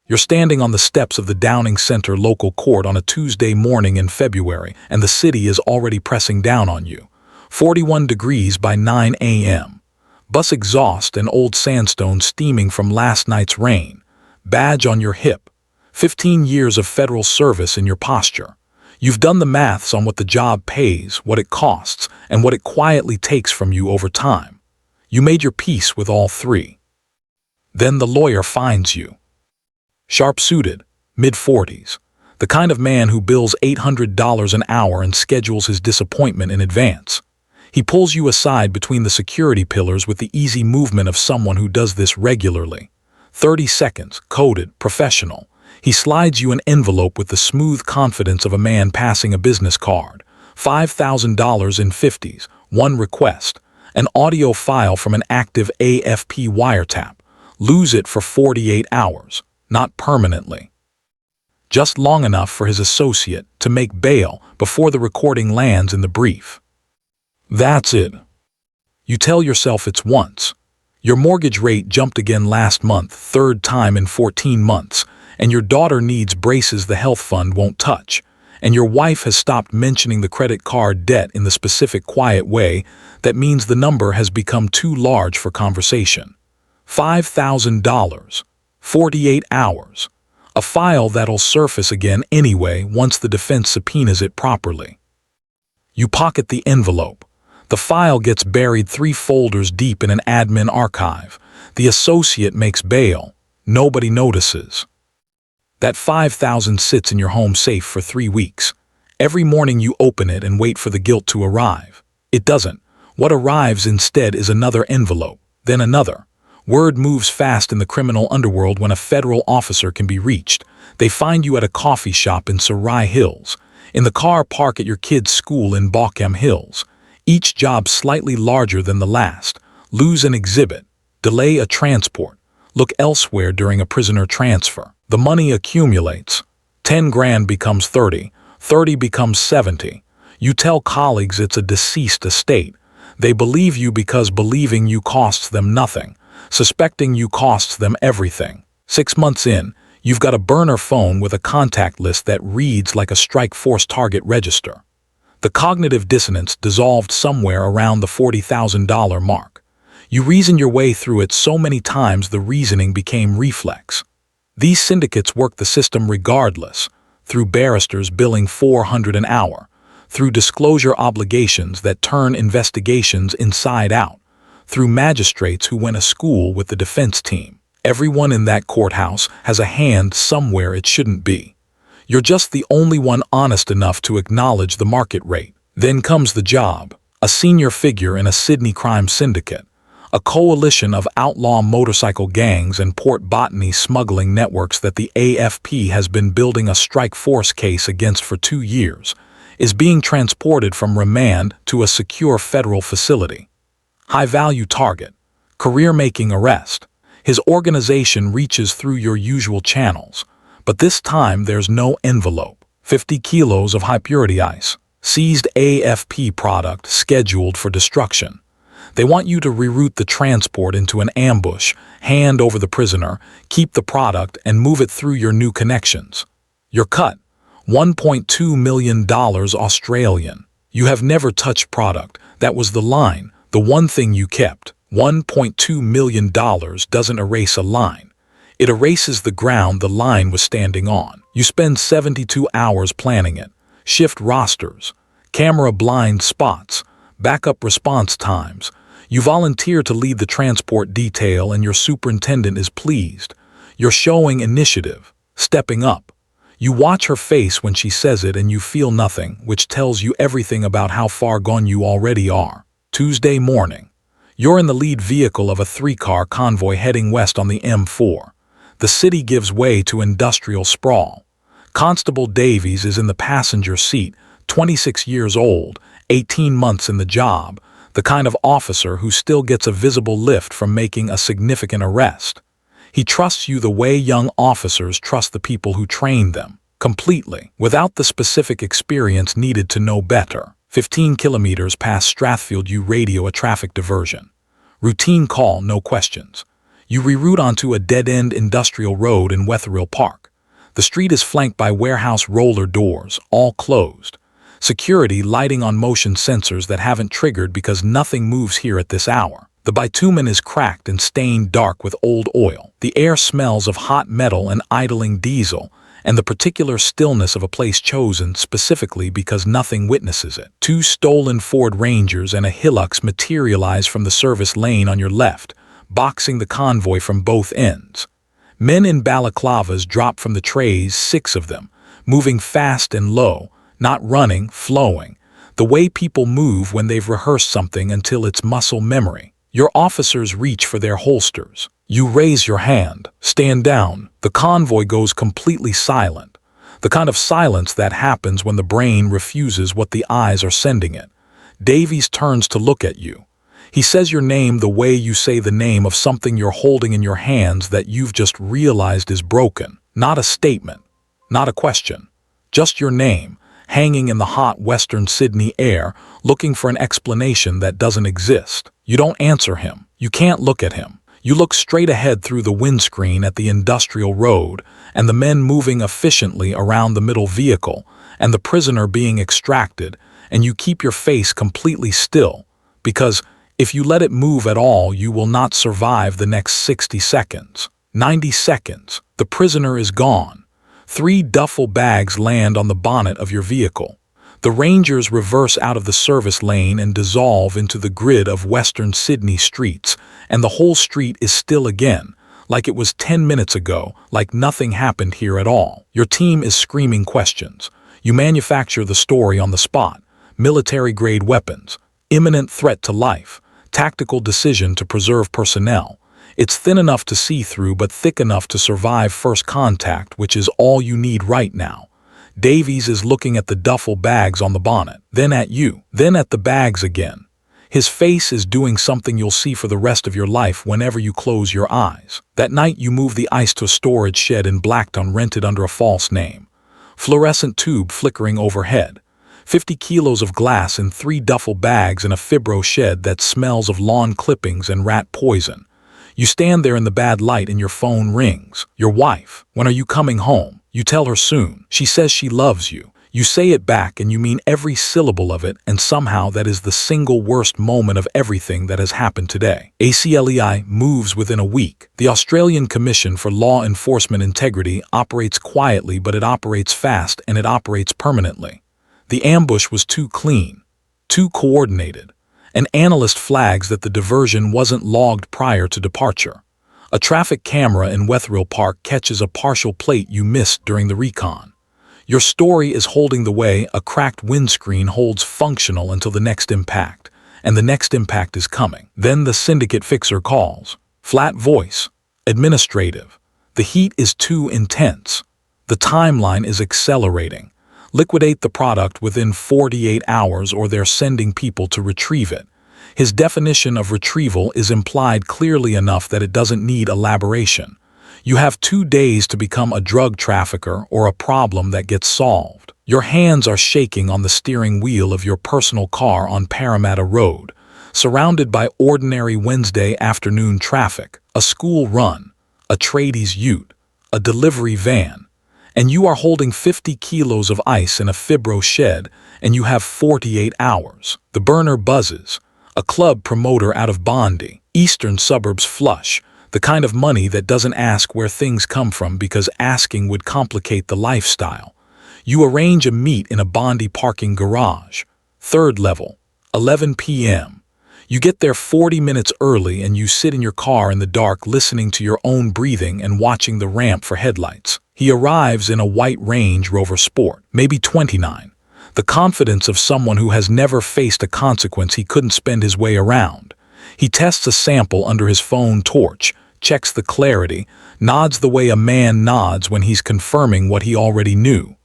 You're standing on the steps of the Downing Center local court on a Tuesday morning in February, and the city is already pressing down on you. 41 degrees by 9 a.m. Bus exhaust and old sandstone steaming from last night's rain. Badge on your hip. 15 years of federal service in your posture. You've done the maths on what the job pays, what it costs, and what it quietly takes from you over time. You made your peace with all three. Then the lawyer finds you. Sharp-suited, mid-40s, the kind of man who bills $800 an hour and schedules his disappointment in advance. He pulls you aside between the security pillars with the easy movement of someone who does this regularly. 30 seconds, coded, professional. He slides you an envelope with the smooth confidence of a man passing a business card. $5,000 in 50s, one request, an audio file from an active AFP wiretap. Lose it for 48 hours. Not permanently. Just long enough for his associate to make bail before the recording lands in the brief. That's it. You tell yourself it's once. Your mortgage rate jumped again last month, third time in 14 months, and your daughter needs braces the health fund won't touch, and your wife has stopped mentioning the credit card debt in the specific quiet way that means the number has become too large for conversation. $5,000. 48 hours. A file that'll surface again anyway once the defense subpoenas it properly. You pocket the envelope. The file gets buried 3 folders deep in an admin archive. The associate makes bail. Nobody notices. That $5,000 sits in your home safe for 3 weeks. Every morning you open it and wait for the guilt to arrive. It doesn't. What arrives instead is another envelope, then another. Word moves fast in the criminal underworld when a federal officer can be reached. They find you at a coffee shop in Surrey Hills, in the car park at your kid's school in Botany Hills. Each job slightly larger than the last. Lose an exhibit. Delay a transport. Look elsewhere during a prisoner transfer. The money accumulates. 10 grand becomes 30. 30 becomes 70. You tell colleagues it's a deceased estate. They believe you because believing you costs them nothing. Suspecting you costs them everything. 6 months in, you've got a burner phone with a contact list that reads like a strike force target register. The cognitive dissonance dissolved somewhere around the $40,000 mark. You reason your way through it so many times the reasoning became reflex. These syndicates work the system regardless, through barristers billing $400 an hour, through disclosure obligations that turn investigations inside out, through magistrates who went to school with the defense team. Everyone in that courthouse has a hand somewhere it shouldn't be. You're just the only one honest enough to acknowledge the market rate. Then comes the job, a senior figure in a Sydney crime syndicate, a coalition of outlaw motorcycle gangs and Port Botany smuggling networks that the AFP has been building a strike force case against for 2 years, is being transported from remand to a secure federal facility. High-value target, career-making arrest. His organization reaches through your usual channels, but this time there's no envelope. 50 kilos of high-purity ice, seized AFP product scheduled for destruction. They want you to reroute the transport into an ambush, hand over the prisoner, keep the product, and move it through your new connections. Your cut, $1.2 million Australian. You have never touched product. That was the line. The one thing you kept. $1.2 million doesn't erase a line. It erases the ground the line was standing on. You spend 72 hours planning it. Shift rosters, camera blind spots, backup response times. You volunteer to lead the transport detail and your superintendent is pleased. You're showing initiative, stepping up. You watch her face when she says it and you feel nothing, which tells you everything about how far gone you already are. Tuesday morning. You're in the lead vehicle of a 3-car convoy heading west on the M4. The city gives way to industrial sprawl. Constable Davies is in the passenger seat, 26 years old, 18 months in the job, the kind of officer who still gets a visible lift from making a significant arrest. He trusts you the way young officers trust the people who train them, completely, without the specific experience needed to know better. 15 kilometers past Strathfield, you radio a traffic diversion. Routine call, no questions. You reroute onto a dead-end industrial road in Wetherill Park. The street is flanked by warehouse roller doors, all closed. Security lighting on motion sensors that haven't triggered because nothing moves here at this hour. The bitumen is cracked and stained dark with old oil. The air smells of hot metal and idling diesel, and the particular stillness of a place chosen specifically because nothing witnesses it. 2 stolen Ford Rangers and a Hilux materialize from the service lane on your left, boxing the convoy from both ends. Men in balaclavas drop from the trays, 6 of them, moving fast and low, not running, flowing, the way people move when they've rehearsed something until it's muscle memory. Your officers reach for their holsters. You raise your hand, stand down. The convoy goes completely silent. The kind of silence that happens when the brain refuses what the eyes are sending it. Davies turns to look at you. He says your name the way you say the name of something you're holding in your hands that you've just realized is broken. Not a statement, not a question, just your name, hanging in the hot Western Sydney air, looking for an explanation that doesn't exist. You don't answer him. You can't look at him. You look straight ahead through the windscreen at the industrial road, and the men moving efficiently around the middle vehicle, and the prisoner being extracted, and you keep your face completely still, because if you let it move at all, you will not survive the next 60 seconds. 90 seconds. The prisoner is gone. 3 duffel bags land on the bonnet of your vehicle. The Rangers reverse out of the service lane and dissolve into the grid of Western Sydney streets, and the whole street is still again, like it was 10 minutes ago, like nothing happened here at all. Your team is screaming questions. You manufacture the story on the spot. Military-grade weapons. Imminent threat to life. Tactical decision to preserve personnel. It's thin enough to see through but thick enough to survive first contact, which is all you need right now. Davies is looking at the duffel bags on the bonnet, then at you, then at the bags again. His face is doing something you'll see for the rest of your life whenever you close your eyes. That night you move the ice to a storage shed in Blacktown rented under a false name. Fluorescent tube flickering overhead. 50 kilos of glass in 3 duffel bags in a fibro shed that smells of lawn clippings and rat poison. You stand there in the bad light and your phone rings. Your wife. When are you coming home? You tell her soon. She says she loves you. You say it back and you mean every syllable of it, and somehow that is the single worst moment of everything that has happened today. ACLEI moves within a week. The Australian Commission for Law Enforcement Integrity operates quietly, but it operates fast and it operates permanently. The ambush was too clean, too coordinated. An analyst flags that the diversion wasn't logged prior to departure. A traffic camera in Wetherill Park catches a partial plate you missed during the recon. Your story is holding the way a cracked windscreen holds functional until the next impact, and the next impact is coming. Then the Syndicate fixer calls. Flat voice. Administrative. The heat is too intense. The timeline is accelerating. Liquidate the product within 48 hours or they're sending people to retrieve it. His definition of retrieval is implied clearly enough that it doesn't need elaboration. You have 2 days to become a drug trafficker or a problem that gets solved. Your hands are shaking on the steering wheel of your personal car on Parramatta Road, surrounded by ordinary Wednesday afternoon traffic, a school run, a tradie's ute, a delivery van, and you are holding 50 kilos of ice in a fibro shed, and you have 48 hours. The burner buzzes. A club promoter out of Bondi, eastern suburbs flush, the kind of money that doesn't ask where things come from because asking would complicate the lifestyle. You arrange a meet in a Bondi parking garage. 3rd level, 11 p.m. You get there 40 minutes early and you sit in your car in the dark listening to your own breathing and watching the ramp for headlights. He arrives in a white Range Rover Sport, maybe 29. The confidence of someone who has never faced a consequence he couldn't spend his way around. He tests a sample under his phone torch, checks the clarity, nods the way a man nods when he's confirming what he already knew.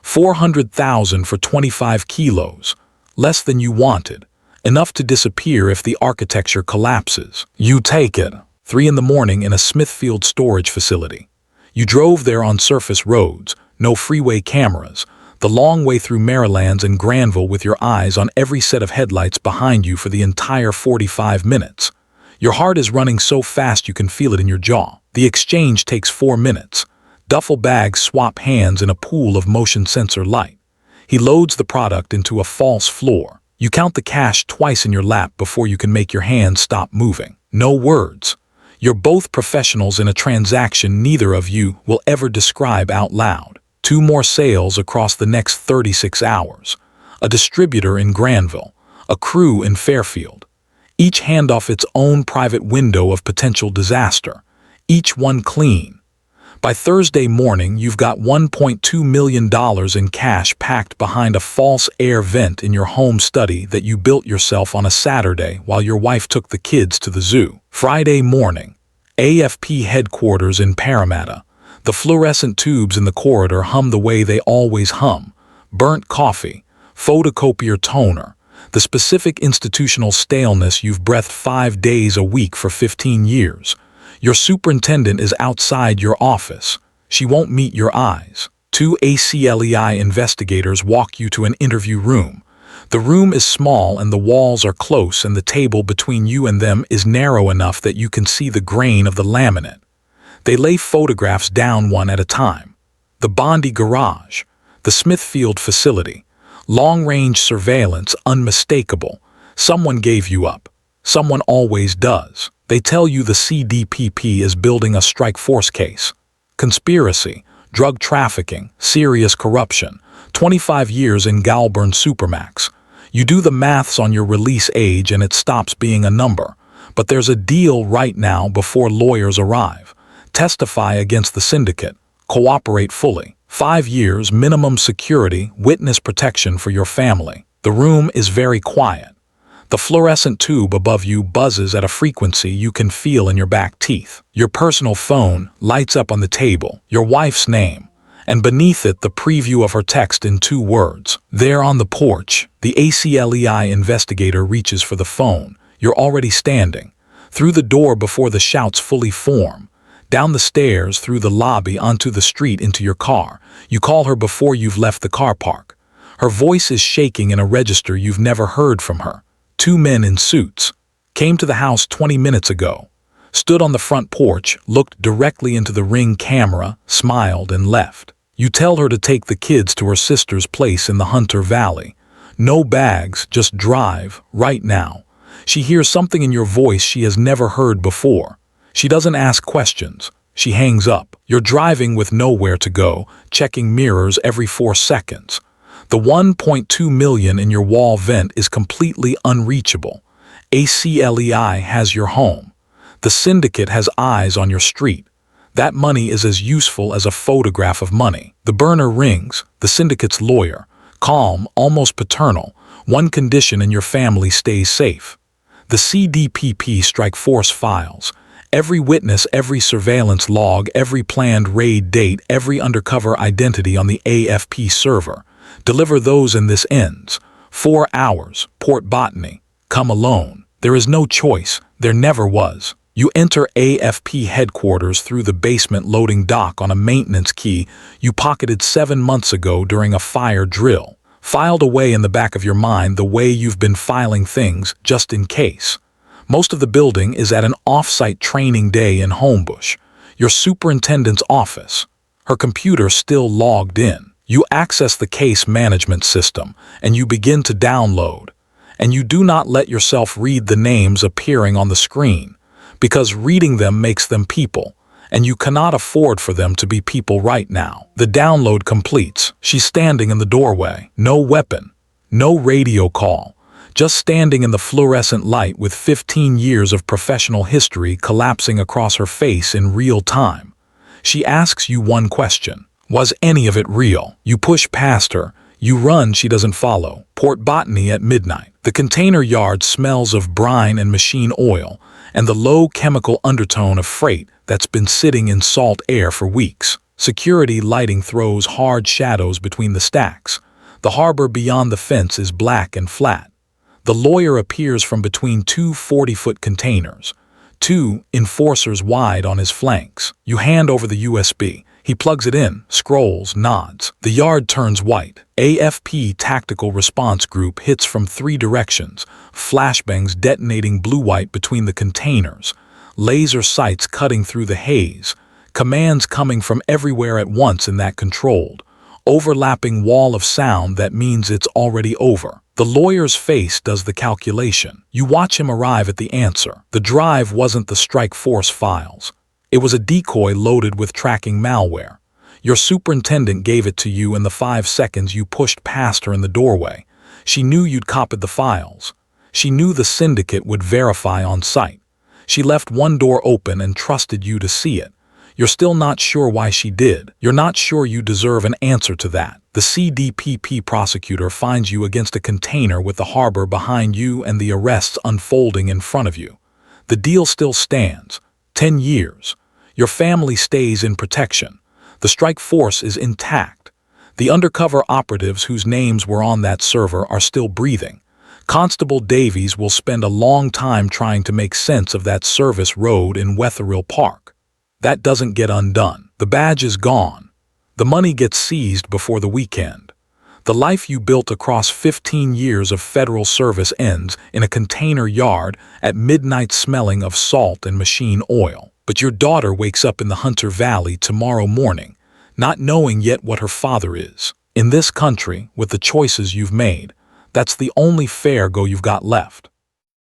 400,000 for 25 kilos. Less than you wanted. Enough to disappear if the architecture collapses. You take it. 3 in the morning in a Smithfield storage facility. You drove there on surface roads, no freeway cameras, the long way through Marylands and Granville with your eyes on every set of headlights behind you for the entire 45 minutes. Your heart is running so fast you can feel it in your jaw. The exchange takes 4 minutes. Duffel bags swap hands in a pool of motion sensor light. He loads the product into a false floor. You count the cash twice in your lap before you can make your hands stop moving. No words. You're both professionals in a transaction neither of you will ever describe out loud. 2 more sales across the next 36 hours. A distributor in Granville. A crew in Fairfield. Each handoff its own private window of potential disaster. Each one clean. By Thursday morning, you've got $1.2 million in cash packed behind a false air vent in your home study that you built yourself on a Saturday while your wife took the kids to the zoo. Friday morning, AFP headquarters in Parramatta. The fluorescent tubes in the corridor hum the way they always hum. Burnt coffee, photocopier toner, the specific institutional staleness you've breathed 5 days a week for 15 years. Your superintendent is outside your office. She won't meet your eyes. 2 ACLEI investigators walk you to an interview room. The room is small and the walls are close and the table between you and them is narrow enough that you can see the grain of the laminate. They lay photographs down one at a time. The Bondi garage, the Smithfield facility, long-range surveillance unmistakable. Someone gave you up. Someone always does. They tell you the CDPP is building a strike force case. Conspiracy, drug trafficking, serious corruption, 25 years in Galburn Supermax. You do the maths on your release age and it stops being a number. But there's a deal right now before lawyers arrive. Testify against the syndicate. Cooperate fully. 5 years minimum security, witness protection for your family. The room is very quiet. The fluorescent tube above you buzzes at a frequency you can feel in your back teeth. Your personal phone lights up on the table, your wife's name, and beneath it the preview of her text in 2 words. There on the porch, the ACLEI investigator reaches for the phone. You're already standing. Through the door before the shouts fully form. Down the stairs, through the lobby, onto the street, into your car. You call her before you've left the car park. Her voice is shaking in a register you've never heard from her. 2 men in suits came to the house 20 minutes ago, stood on the front porch, looked directly into the Ring camera, smiled and left. You tell her to take the kids to her sister's place in the Hunter Valley. No bags, just drive, right now. She hears something in your voice she has never heard before. She doesn't ask questions. She hangs up. You're driving with nowhere to go, checking mirrors every 4 seconds. The $1.2 million in your wall vent is completely unreachable. ACLEI has your home. The syndicate has eyes on your street. That money is as useful as a photograph of money. The burner rings, the syndicate's lawyer, calm, almost paternal. One condition and your family stays safe. The CDPP strike force files. Every witness, every surveillance log, every planned raid date, every undercover identity on the AFP server. Deliver those and this ends. 4 hours, Port Botany. Come alone. There is no choice. There never was. You enter AFP headquarters through the basement loading dock on a maintenance key you pocketed 7 months ago during a fire drill. Filed away in the back of your mind the way you've been filing things just in case. Most of the building is at an off-site training day in Homebush. Your superintendent's office. Her computer still logged in. You access the case management system, and you begin to download. And you do not let yourself read the names appearing on the screen, because reading them makes them people, and you cannot afford for them to be people right now. The download completes. She's standing in the doorway. No weapon, no radio call, just standing in the fluorescent light with 15 years of professional history collapsing across her face in real time. She asks you one question. Was any of it real? You push past her. You run, she doesn't follow. Port Botany at midnight. The container yard smells of brine and machine oil, and the low chemical undertone of freight that's been sitting in salt air for weeks. Security lighting throws hard shadows between the stacks. The harbor beyond the fence is black and flat. The lawyer appears from between 2 40-foot containers, 2 enforcers wide on his flanks. You hand over the USB. He plugs it in, scrolls, nods. The yard turns white. AFP Tactical Response Group hits from 3 directions, flashbangs detonating blue-white between the containers, laser sights cutting through the haze, commands coming from everywhere at once in that controlled, overlapping wall of sound that means it's already over. The lawyer's face does the calculation. You watch him arrive at the answer. The drive wasn't the strike force files. It was a decoy loaded with tracking malware. Your superintendent gave it to you in the 5 seconds you pushed past her in the doorway. She knew you'd copied the files. She knew the syndicate would verify on site. She left one door open and trusted you to see it. You're still not sure why she did. You're not sure you deserve an answer to that. The CDPP prosecutor finds you against a container with the harbor behind you and the arrests unfolding in front of you. The deal still stands. 10 years. Your family stays in protection. The strike force is intact. The undercover operatives whose names were on that server are still breathing. Constable Davies will spend a long time trying to make sense of that service road in Wetherill Park. That doesn't get undone. The badge is gone. The money gets seized before the weekend. The life you built across 15 years of federal service ends in a container yard at midnight smelling of salt and machine oil. But your daughter wakes up in the Hunter Valley tomorrow morning, not knowing yet what her father is. In this country, with the choices you've made, that's the only fair go you've got left.